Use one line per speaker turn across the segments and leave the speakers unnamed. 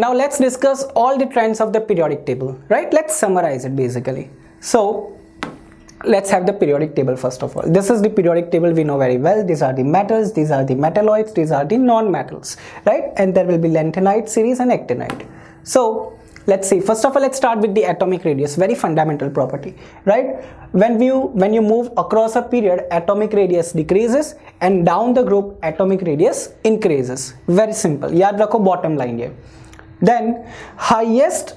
Now let's discuss all the trends of the periodic table, right? Let's summarize it basically. So let's have the periodic table first of all. This is the periodic table we know very well. These are the metals, these are the metalloids, these are the non-metals, right? And there will be lanthanide series and actinide. So let's see, first of all, let's start with the atomic radius, very fundamental property, right? When you move across a period, atomic radius decreases, and down the group atomic radius increases. Very simple, याद रखो bottom line ये. Then highest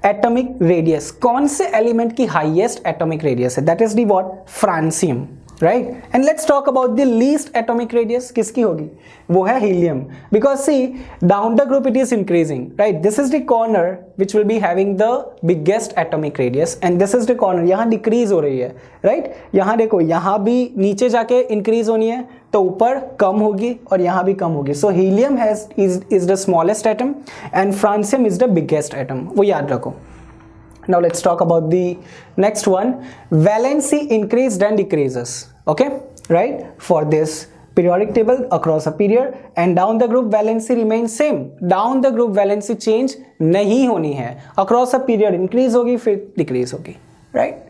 atomic radius, कौन से element की highest atomic radius है? That is the what? Francium. Right? And let's talk about the least atomic radius. किसकी होगी? वो है helium. Because see, down the group it is increasing. Right? This is the corner which will be having the biggest atomic radius, and this is the corner. यहाँ decrease हो रही है. Right? यहाँ देखो, यहाँ भी नीचे जाके increase होनी है, तो ऊपर कम होगी और यहाँ भी कम होगी. So helium is the smallest atom and francium is the biggest atom. वो याद रखो. Now let's talk about the next one. Valency increased and decreases. Okay, right? For this periodic table across a period, and down the group valency remains same. Down the group valency change नहीं होनी है. Across a period increase होगी, फिर decrease होगी, right?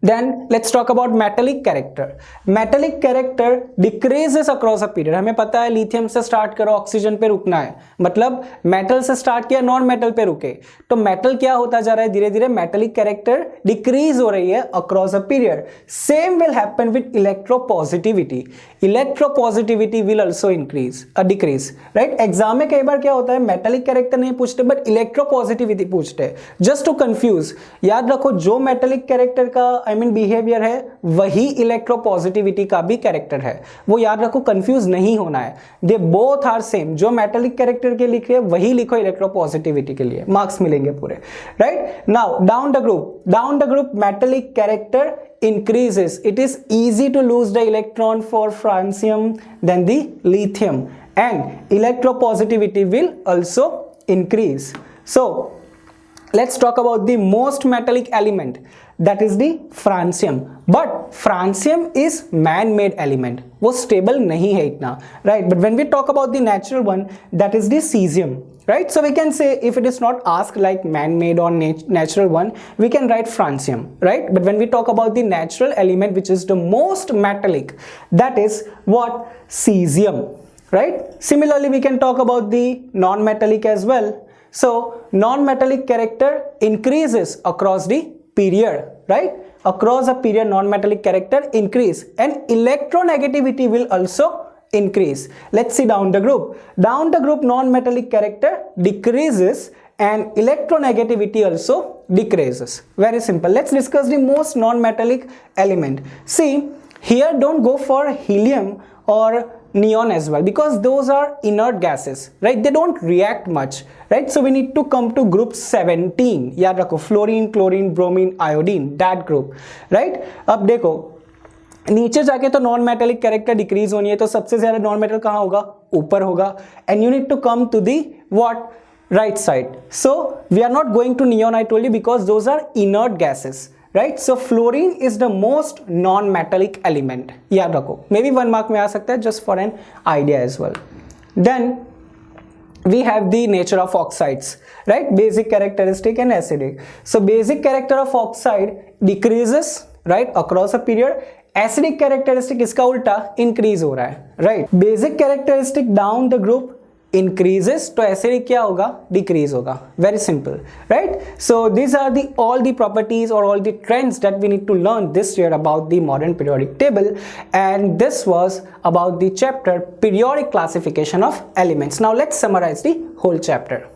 Then let's talk about metallic character. Metallic character decreases across a period. हमें पता है lithium से स्टार्ट करो, ऑक्सीजन पे रुकना है, मतलब मेटल से स्टार्ट किया, नॉन मेटल पे रुके, तो मेटल क्या होता जा रहा है? धीरे धीरे मेटेलिक कैरेक्टर डिक्रीज हो रही है across a period. Same will happen with electropositivity. Electropositivity will also increase decrease, right? Exam में कई बार क्या होता है, मेटेलिक कैरेक्टर नहीं पूछते बट इलेक्ट्रोपॉजिटिविटी पूछते हैं, जस्ट टू कंफ्यूज. याद रखो, जो मेटेलिक कैरेक्टर का बिहेवियर है वही इलेक्ट्रोपॉजिटिविटी का भी कैरेक्टर है. वो याद रखो, कंफ्यूज नहीं होना है. They both are same. जो मेटेलिक कैरेक्टर के लिखे वही लिखो इलेक्ट्रोपॉजिटिविटी के लिए, मार्क्स मिलेंगे पूरे, right? Now down the group metallic character increases. It is easy to lose the electron for francium than the lithium, and electropositivity will also increase. So let's talk about the most metallic element, that is the francium. But francium is man-made element, वो stable नहीं है इतना, right? But when we talk about the natural one, that is the cesium, right? So we can say, if it is not asked like man-made or natural one, we can write francium, right? But when we talk about the natural element which is the most metallic, that is what? Cesium, right? Similarly, we can talk about the non-metallic as well. So non-metallic character increases across the period, right? Across a period, non-metallic character increase, and electronegativity will also increase. Let's see down the group. Down the group, non-metallic character decreases and electronegativity also decreases. Very simple. Let's discuss the most non-metallic element. See, here don't go for helium or neon as well, because those are inert gases, right? They don't react much, right? So we need to come to group 17. याद रखो, fluorine, chlorine, bromine, iodine, that group, right? अब देखो, नीचे जाके तो non metallic character decrease होनी है, तो सबसे ज्यादा नॉन मेटल कहाँ होगा? ऊपर होगा. And you need to come to the what? right side. So we are not going to neon, I told you, because those are inert gases, right? So fluorine is the most non-metallic element. याद रखो, maybe 1 mark में आ सकता है, just for an idea as well. Then we have the nature of oxides, right? Basic characteristic and acidic. So basic character of oxide decreases, right, across a period. Acidic characteristic इसका उल्टा increase हो रहा है, right? Basic characteristic down the group increases, तो acidic क्या होगा? Decrease होगा. Very simple, right? So these are the all the properties or all the trends that we need to learn this year about the modern periodic table, and this was about the chapter periodic classification of elements. Now let's summarize the whole chapter.